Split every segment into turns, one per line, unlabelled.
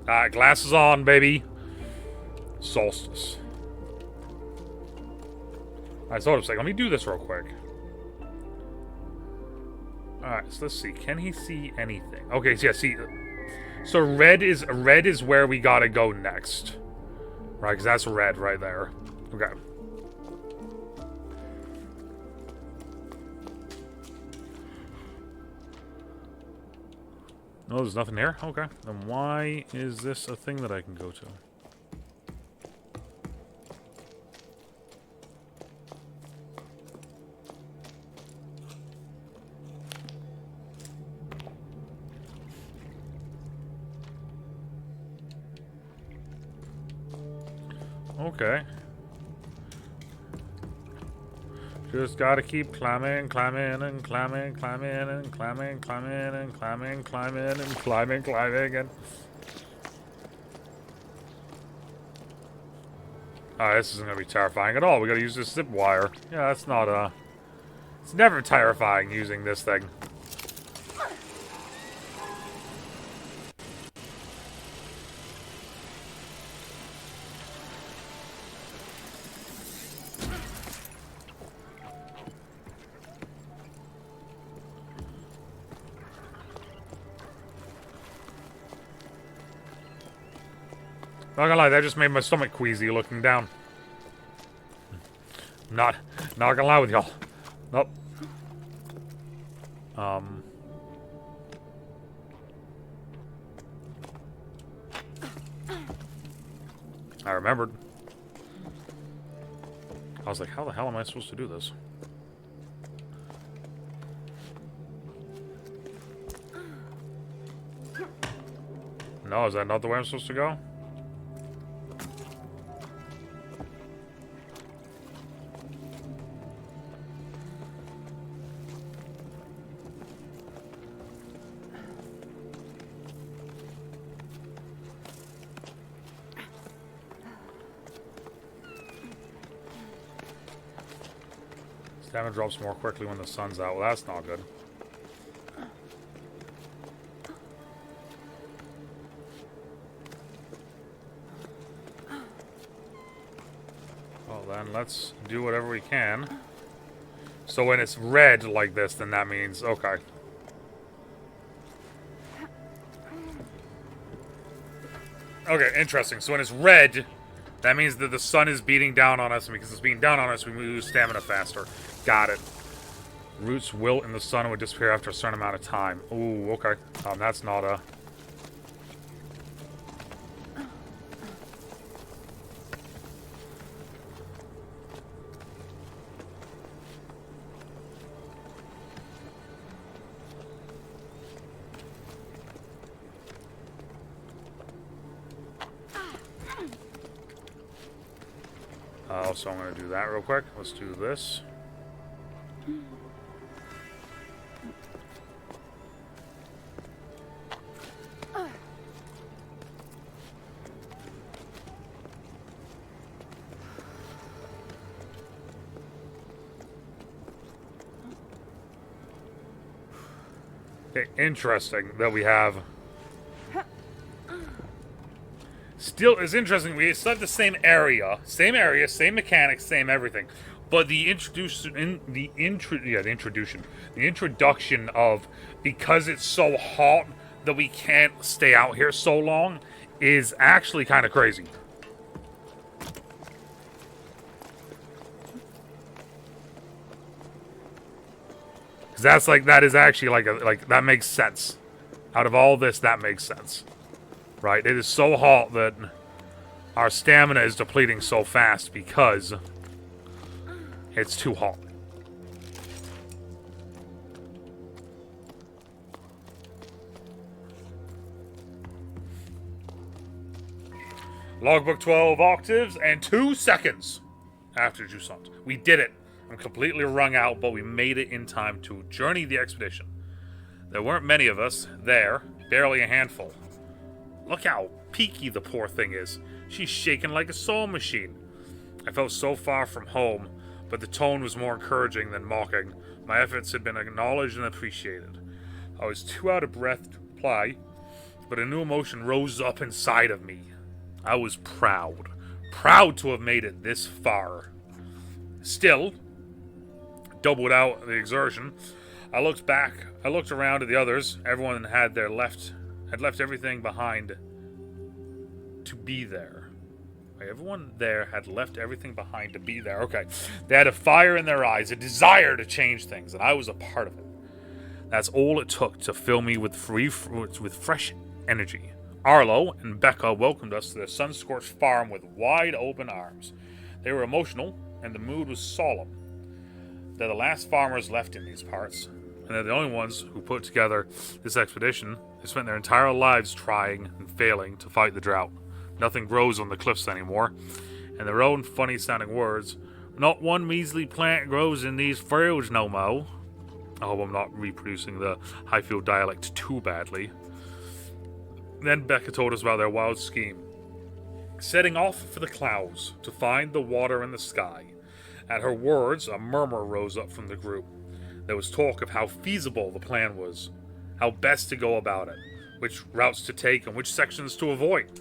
Alright, glasses on, baby. Solstice. Alright, so let me do this real quick. Alright, so let's see. Can he see anything? Okay, so yeah, see. So red is where we gotta go next. Right, because that's red right there. Okay. No, there's nothing here? Okay. Then why is this a thing that I can go to? Okay. Just gotta keep climbing, climbing, and climbing, climbing, and climbing, climbing, and climbing, climbing, and climbing, climbing, and... this isn't gonna be terrifying at all. We gotta use this zip wire. Yeah, that's not, It's never terrifying using this thing. Not gonna lie, that just made my stomach queasy looking down. Not gonna lie with y'all. Nope. I remembered. I was like, how the hell am I supposed to do this? No, is that not the way I'm supposed to go? Stamina drops more quickly when the sun's out. Well, that's not good. Well, then let's do whatever we can. So when it's red like this, then that means... Okay. Okay, interesting. So when it's red, that means that the sun is beating down on us, and because it's beating down on us, we lose stamina faster. Got it. Roots wilt in the sun and would disappear after a certain amount of time. Ooh, okay. That's not a... So I'm going to do that real quick. Let's do this. Okay, interesting that we have... Still, it's interesting. We still have the same area, same mechanics, same everything. But the introduction of, because it's so hot that we can't stay out here so long, is actually kind of crazy. Because that's like, that is actually like that makes sense. Out of all this, that makes sense. Right, it is so hot that our stamina is depleting so fast because it's too hot. Logbook 12 octaves and 2 seconds after Jusant. We did it. I'm completely wrung out, but we made it in time to journey the expedition. There weren't many of us there, barely a handful. Look how peaky the poor thing is. She's shaking like a sewing machine. I felt so far from home, but the tone was more encouraging than mocking. My efforts had been acknowledged and appreciated. I was too out of breath to reply, but a new emotion rose up inside of me. I was proud. Proud to have made it this far. Still, doubled out the exertion, I looked around at the others. Everyone had left everything behind to be there. Everyone there had left everything behind to be there. Okay. They had a fire in their eyes, a desire to change things, and I was a part of it. That's all it took to fill me with fresh energy. Arlo and Becca welcomed us to their sun-scorched farm with wide open arms. They were emotional, and the mood was solemn. They're the last farmers left in these parts, and they're the only ones who put together this expedition. They spent their entire lives trying and failing to fight the drought. Nothing grows on the cliffs anymore. In their own funny-sounding words, not one measly plant grows in these fields no mo. I hope I'm not reproducing the Highfield dialect too badly. Then Becca told us about their wild scheme. Setting off for the clouds to find the water in the sky. At her words, a murmur rose up from the group. There was talk of how feasible the plan was, how best to go about it, which routes to take and which sections to avoid.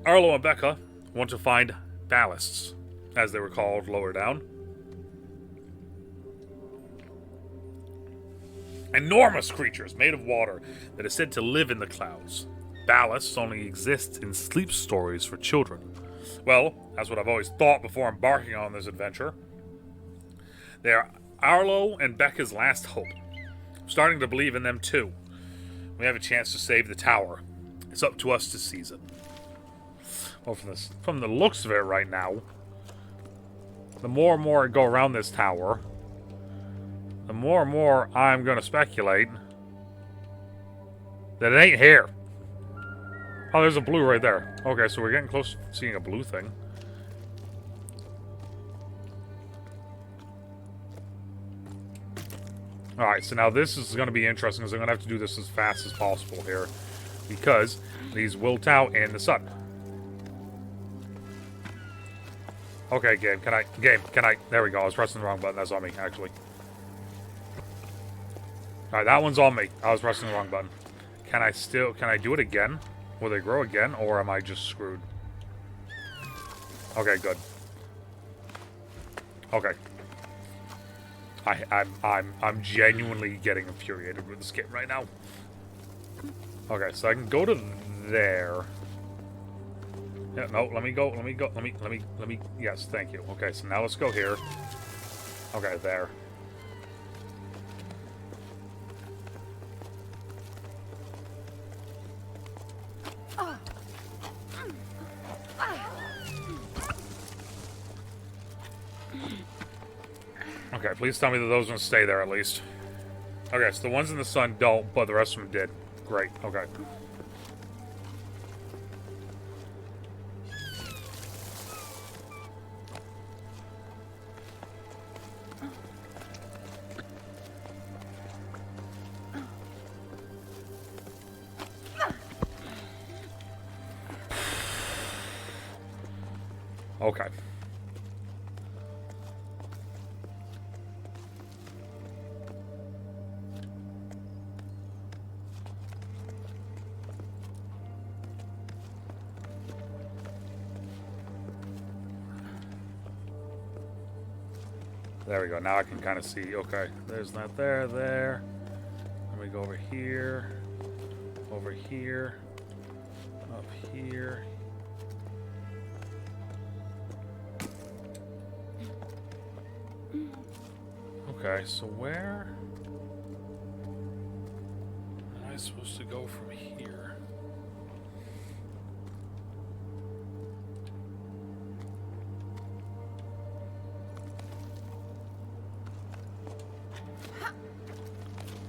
Arlo and Becca want to find ballasts, as they were called lower down. Enormous creatures made of water that are said to live in the clouds. Ballasts only exist in sleep stories for children. Well, that's what I've always thought before embarking on this adventure. They are Arlo and Becca's last hope. I'm starting to believe in them too. We have a chance to save the tower. It's up to us to seize it. Well, from the looks of it right now, the more and more I go around this tower, the more and more I'm going to speculate that it ain't here. Oh, there's a blue right there. Okay, so we're getting close to seeing a blue thing. Alright, so now this is going to be interesting because I'm going to have to do this as fast as possible here. Because these wilt out in the sun. Okay, game, can I, there we go, I was pressing the wrong button, that's on me, actually. Alright, that one's on me, I was pressing the wrong button. Can I do it again? Will they grow again, or am I just screwed? Okay, good. Okay. I'm genuinely getting infuriated with this game right now. Okay, so I can go to there. Yeah, no, let me, yes, thank you. Okay, so now let's go here. Okay, there. Okay, please tell me that those ones stay there at least. Okay, so the ones in the sun don't, but the rest of them did. Great, okay. Okay. There we go. Now I can kind of see. Okay, there's that there. Let me go over here, up here. Okay, so where am I supposed to go from here?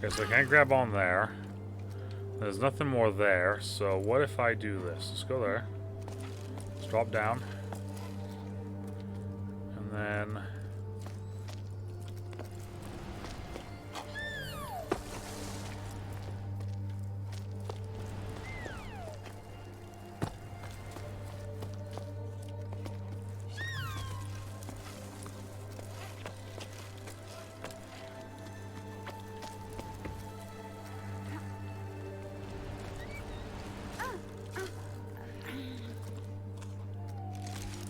Okay, so I can't grab on there. There's nothing more there, so what if I do this? Let's go there. Let's drop down. And then...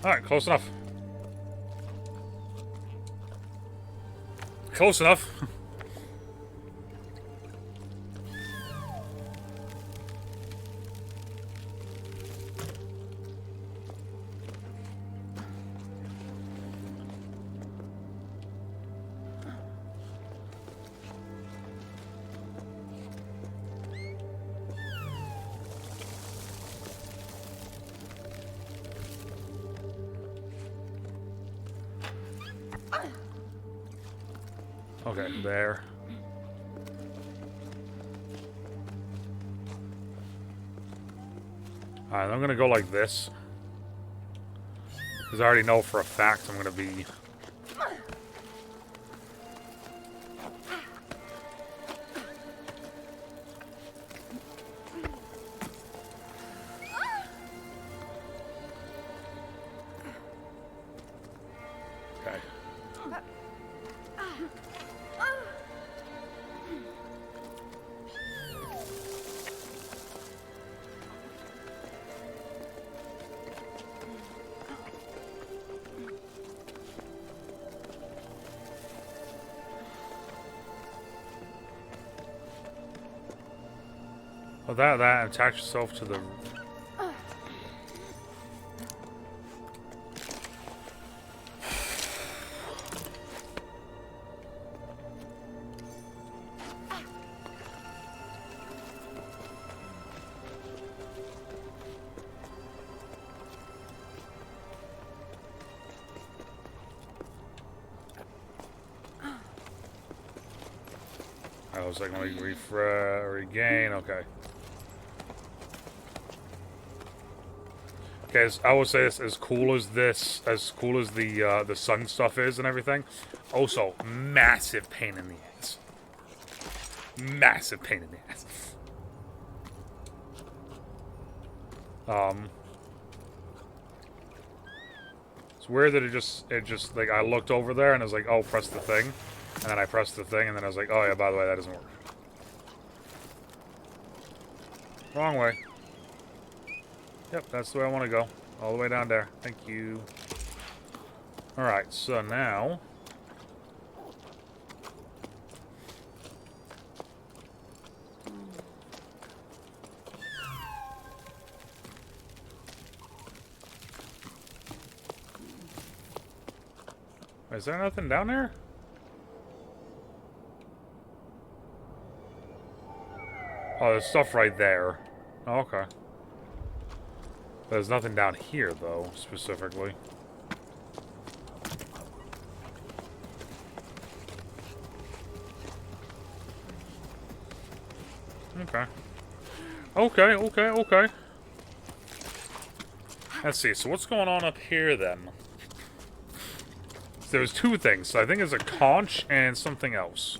Alright, close enough. Close enough. Okay, there. Alright, I'm gonna go like this. Because I already know for a fact I'm gonna be... Okay. Oh, that, and attach yourself to the... I was like, let me regain, okay. Okay, I will say this, as cool as the sun stuff is and everything, also, massive pain in the ass. Massive pain in the ass. It's weird that it just, like, I looked over there and I was like, oh, press the thing. And then I pressed the thing and then I was like, oh yeah, by the way, that doesn't work. Wrong way. Yep, that's the way I want to go. All the way down there. Thank you. Alright, so now... Is there nothing down there? Oh, there's stuff right there. Oh, okay. There's nothing down here, though, specifically. Okay. Okay. Let's see, so what's going on up here, then? There's two things. So I think it's a conch and something else.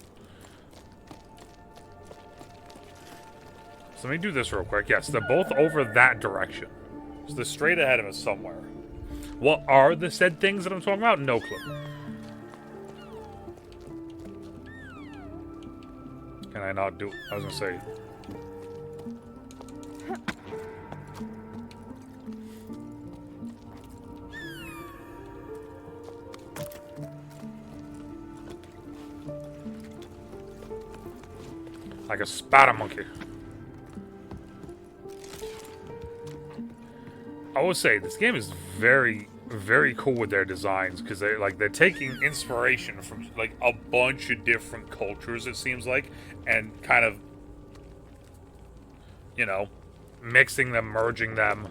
So let me do this real quick. Yes, they're both over that direction. So they're straight ahead of us somewhere. What are the said things that I'm talking about? No clue. Can I not do... I was gonna say... Like a spider monkey. I will say this game is very, very cool with their designs because they're taking inspiration from like a bunch of different cultures, it seems like, and kind of, you know, mixing them, merging them.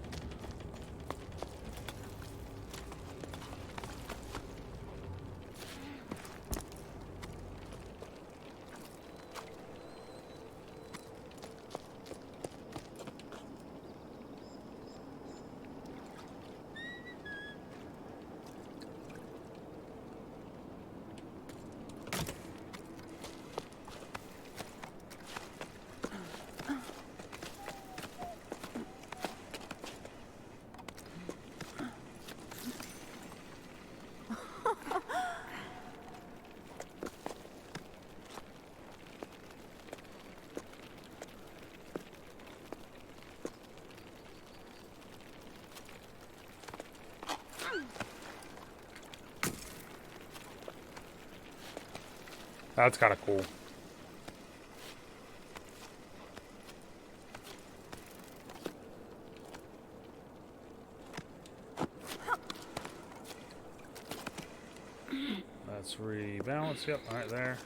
That's kind of cool. Let's rebalance. Yep, right there.